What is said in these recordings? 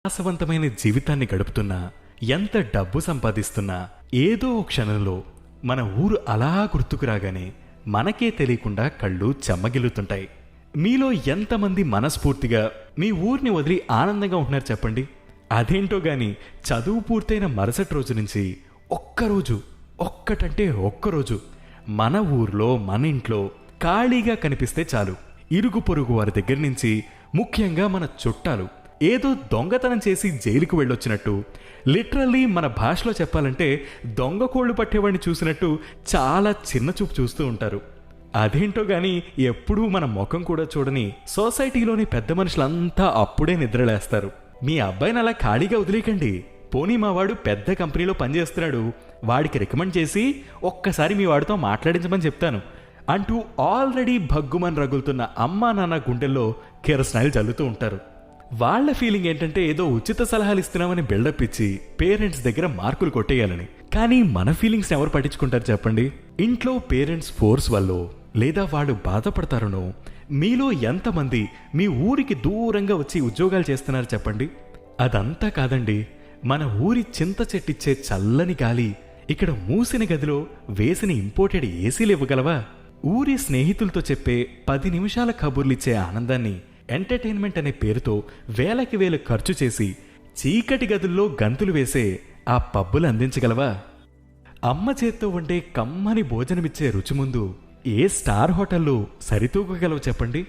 ఆసవంతమైన జీవితాన్ని గడుపుతున్నా, ఎంత డబ్బు సంపాదిస్తున్నా, ఏదో ఓ క్షణంలో మన ఊరు అలా గుర్తుకు రాగానే మనకే తెలియకుండా కళ్ళు చెమ్మగిల్లుతుంటాయి. మీలో ఎంతమంది మనస్ఫూర్తిగా మీ ఊరిని వదిలి ఆనందంగా ఉంటున్నారు చెప్పండి? అదేంటో గాని చదువు పూర్తయిన మరుసటి రోజు నుంచి ఒక్కరోజు మన ఊర్లో మన ఇంట్లో ఖాళీగా కనిపిస్తే చాలు, ఇరుగు పొరుగు వారి దగ్గర నుంచి, ముఖ్యంగా మన చుట్టాలు ఏదో దొంగతనం చేసి జైలుకు వెళ్ళొచ్చినట్టు, లిటరల్లీ మన భాషలో చెప్పాలంటే దొంగ కోళ్లు పట్టేవాడిని చూసినట్టు చాలా చిన్న చూపు చూస్తూ ఉంటారు. అదేంటో గాని ఎప్పుడూ మన ముఖం కూడా చూడని సొసైటీలోని పెద్ద మనుషులంతా అప్పుడే నిద్రలేస్తారు. మీ అబ్బాయిని అలా ఖాళీగా వదిలేకండి, పోనీ మా వాడు పెద్ద కంపెనీలో పనిచేస్తున్నాడు, వాడికి రికమెండ్ చేసి ఒక్కసారి మీ వాడితో మాట్లాడించమని చెప్తాను అంటూ ఆల్రెడీ భగ్గుమని రగులుతున్న అమ్మా నాన్న గుండెల్లో కిరసనాయిలు చల్లుతూ ఉంటారు. వాళ్ల ఫీలింగ్ ఏంటంటే ఏదో ఉచిత సలహాలు ఇస్తున్నామని బిల్డప్ ఇచ్చి పేరెంట్స్ దగ్గర మార్కులు కొట్టేయాలని. కానీ మన ఫీలింగ్స్ ఎవరు పట్టించుకుంటారు చెప్పండి? ఇంట్లో పేరెంట్స్ ఫోర్స్ వల్లో లేదా వాళ్ళు బాధపడతారనో మీలో ఎంతమంది మీ ఊరికి దూరంగా వచ్చి ఉద్యోగాలు చేస్తున్నారు చెప్పండి? అదంతా కాదండి, మన ఊరి చింత చెట్టిచ్చే చల్లని గాలి ఇక్కడ మూసిన గదిలో వేసిన ఇంపోర్టెడ్ ఏసీలు ఇవ్వగలవా? ఊరి స్నేహితులతో చెప్పే 10 నిమిషాల కబుర్లిచ్చే ఆనందాన్ని ఎంటర్టైన్మెంట్ అనే పేరుతో వేలకి వేలు ఖర్చు చేసి చీకటి గదుల్లో గంతులు వేసే ఆ పబ్బులు అందించగలవా? అమ్మ చేత్తో వండే కమ్మని భోజనమిచ్చే రుచి ముందు ఏ స్టార్ హోటల్లో సరితూగగలవు చెప్పండి?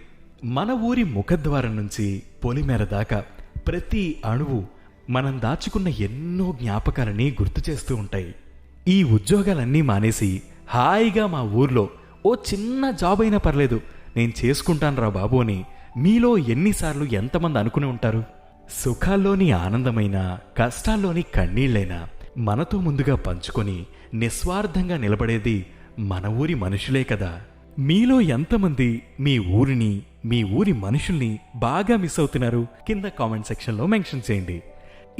మన ఊరి ముఖద్వారం నుంచి పొలిమేర దాకా ప్రతి అణువు మనం దాచుకున్న ఎన్నో జ్ఞాపకాలని గుర్తు చేస్తూ ఉంటాయి. ఈ ఉద్యోగాలన్నీ మానేసి హాయిగా మా ఊర్లో ఓ చిన్న జాబ్ అయినా పర్లేదు, నేను చేసుకుంటానురా బాబు అని మీలో ఎన్నిసార్లు ఎంతమంది అనుకుని ఉంటారు? సుఖాల్లోని ఆనందమైన, కష్టాల్లోని కన్నీళ్లైనా మనతో ముందుగా పంచుకొని నిస్వార్థంగా నిలబడేది మన ఊరి మనుషులే కదా. మీలో ఎంతమంది మీ ఊరిని, మీ ఊరి మనుషుల్ని బాగా మిస్ అవుతున్నారు? కింద కామెంట్ సెక్షన్లో మెన్షన్ చేయండి.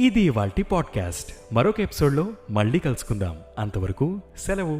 ఇది ఇవాల్టి పాడ్కాస్ట్. మరొక ఎపిసోడ్లో మళ్ళీ కలుసుకుందాం. అంతవరకు సెలవు.